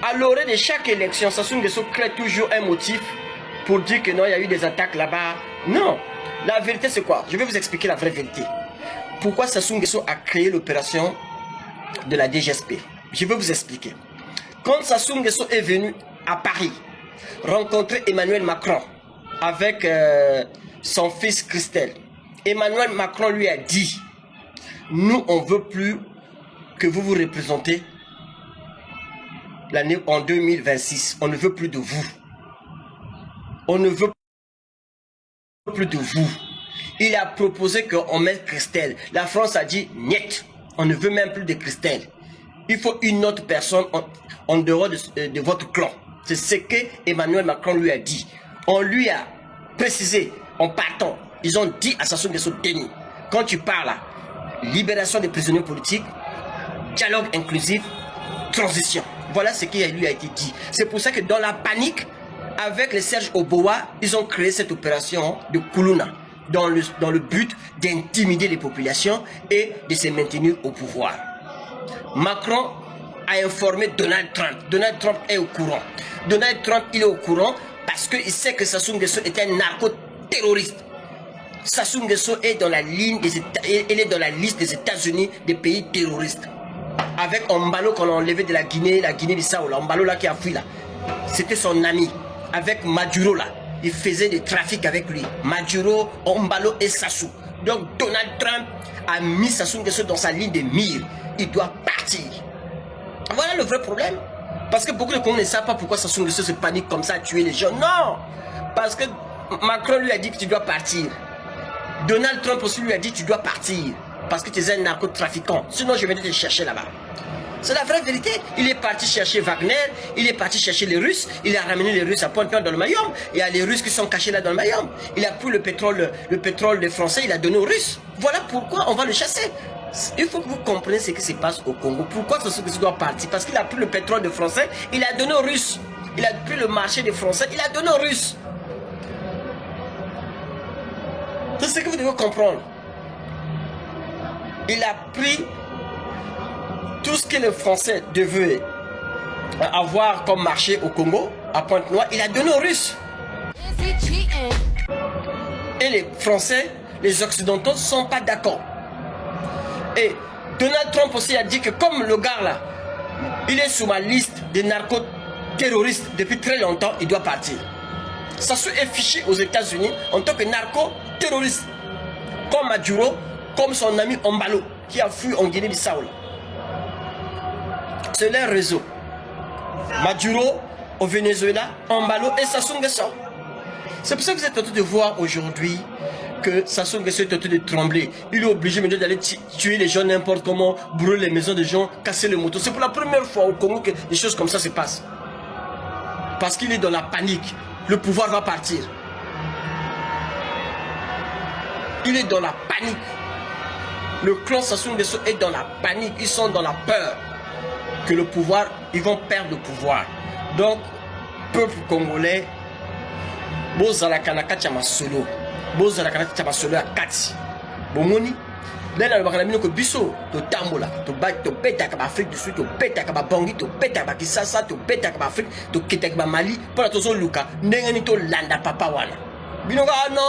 À l'orée de chaque élection, Sassou Nguesso crée toujours un motif pour dire que non, il y a eu des attaques là-bas. Non. La vérité, c'est quoi? Je vais vous expliquer la vraie vérité. Pourquoi Sassou Nguesso a créé l'opération de la DGSP? Je vais vous expliquer. Quand Sassou Nguesso est venu à Paris rencontrer Emmanuel Macron avec son fils Christelle, Emmanuel Macron lui a dit: nous, on ne veut plus que vous vous représentez l'année en 2026. On ne veut plus de vous. On ne veut plus de vous. Il a proposé qu'on mette Christelle. La France a dit: niet, on ne veut même plus de Christelle. Il faut une autre personne en dehors de votre clan. C'est ce que Emmanuel Macron lui a dit. On lui a précisé en partant. Ils ont dit à Sassou Nguesso: Denis, quand tu parles là, libération des prisonniers politiques, dialogue inclusif, transition. Voilà ce qui lui a été dit. C'est pour ça que dans la panique, avec les Serge Oboa, ils ont créé cette opération de Koulouna dans le but d'intimider les populations et de se maintenir au pouvoir. Macron a informé Donald Trump. Donald Trump est au courant. Donald Trump, il est au courant parce qu'il sait que Sassou Nguesso est un narco-terroriste. Sassou Nguesso est dans la ligne il est dans la liste des États-Unis des pays terroristes. Avec Ombalo qu'on a enlevé de la Guinée-Bissau, Ombalo là qui a fui là. C'était son ami. Avec Maduro là, il faisait des trafics avec lui. Maduro, Ombalo et Sassou. Donc Donald Trump a mis Sassou Nguesso dans sa ligne de mire. Il doit partir. Voilà le vrai problème. Parce que beaucoup de Congolais ne savent pas pourquoi Sassou Nguesso se panique comme ça à tuer les gens. Non. Parce que Macron lui a dit que tu dois partir. Donald Trump aussi lui a dit: tu dois partir. Parce que tu es un narcotrafiquant. Sinon je vais te chercher là-bas. C'est la vraie vérité. Il est parti chercher Wagner, il est parti chercher les Russes, il a ramené les Russes à Pointe-Noire dans le Mayom. Il y a les Russes qui sont cachés là dans le Mayom. Il a pris le pétrole des Français, il a donné aux Russes. Voilà pourquoi on va le chasser. Il faut que vous compreniez ce qui se passe au Congo. Pourquoi Sassou Nguesso doit partir? Parce qu'il a pris le pétrole des Français, il a donné aux Russes. Il a pris le marché des Français, il a donné aux Russes. C'est ce que vous devez comprendre. Il a pris tout ce que les Français devaient avoir comme marché au Congo, à Pointe-Noire, il a donné aux Russes. Et les Français, les Occidentaux ne sont pas d'accord. Et Donald Trump aussi a dit que comme le gars là, il est sur ma liste des narco-terroristes depuis très longtemps, il doit partir. Sassou est fiché aux États-Unis en tant que narco-terroriste. Comme Maduro, comme son ami Ombalo, qui a fui en Guinée-Bissau. C'est leur réseau. Maduro au Venezuela, Ombalo et Sassou Nguesso. C'est pour ça que vous êtes en train de voir aujourd'hui que Sassou Nguesso est en train de trembler. Il est obligé maintenant d'aller tuer les gens n'importe comment, brûler les maisons des gens, casser les motos. C'est pour la première fois au Congo que des choses comme ça se passent. Parce qu'il est dans la panique. Le pouvoir va partir. Il est dans la panique. Le clan Sassou Nguesso est dans la panique. Ils sont dans la peur que le pouvoir, ils vont perdre le pouvoir. Donc, peuple congolais, bozalaka kati ya masolo, bozalaka kati ya masolo ya kati. Bomoni, lelo bakala mino ko biso to tambola, to betaka ba Afrique du Sud, to betaka ba Bongi, to betaka ba Kisasa, to betaka ba Afrique, to kitaka ba Mali, pour tozo luka, ndenge ni to landa papa wana. Bino ga no,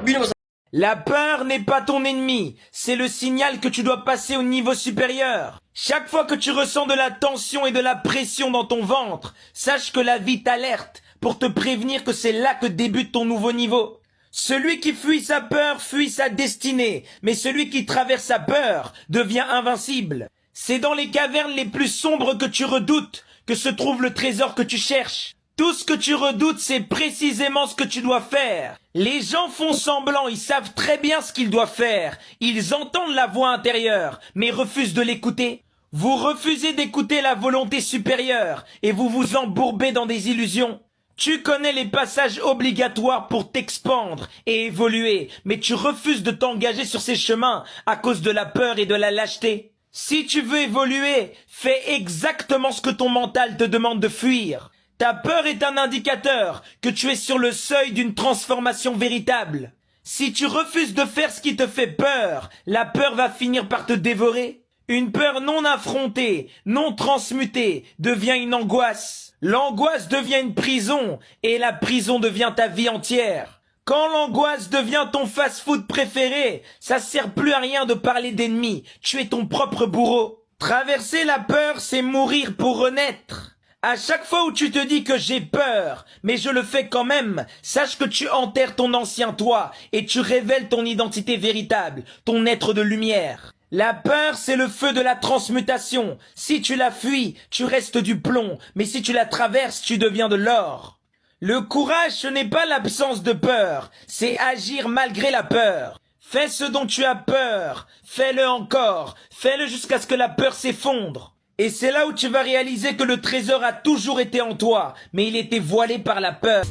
bino. La peur n'est pas ton ennemi, c'est le signal que tu dois passer au niveau supérieur. Chaque fois que tu ressens de la tension et de la pression dans ton ventre, sache que la vie t'alerte pour te prévenir que c'est là que débute ton nouveau niveau. Celui qui fuit sa peur fuit sa destinée, mais celui qui traverse sa peur devient invincible. C'est dans les cavernes les plus sombres que tu redoutes que se trouve le trésor que tu cherches. Tout ce que tu redoutes, c'est précisément ce que tu dois faire. Les gens font semblant, ils savent très bien ce qu'ils doivent faire. Ils entendent la voix intérieure, mais refusent de l'écouter. Vous refusez d'écouter la volonté supérieure, et vous vous embourbez dans des illusions. Tu connais les passages obligatoires pour t'expandre et évoluer, mais tu refuses de t'engager sur ces chemins à cause de la peur et de la lâcheté. Si tu veux évoluer, fais exactement ce que ton mental te demande de fuir. Ta peur est un indicateur que tu es sur le seuil d'une transformation véritable. Si tu refuses de faire ce qui te fait peur, la peur va finir par te dévorer. Une peur non affrontée, non transmutée, devient une angoisse. L'angoisse devient une prison, et la prison devient ta vie entière. Quand l'angoisse devient ton fast-food préféré, ça sert plus à rien de parler d'ennemis, tu es ton propre bourreau. Traverser la peur, c'est mourir pour renaître. À chaque fois où tu te dis que j'ai peur, mais je le fais quand même, sache que tu enterres ton ancien toi et tu révèles ton identité véritable, ton être de lumière. La peur, c'est le feu de la transmutation. Si tu la fuis, tu restes du plomb, mais si tu la traverses, tu deviens de l'or. Le courage, ce n'est pas l'absence de peur, c'est agir malgré la peur. Fais ce dont tu as peur, fais-le encore, fais-le jusqu'à ce que la peur s'effondre. Et c'est là où tu vas réaliser que le trésor a toujours été en toi, mais il était voilé par la peur.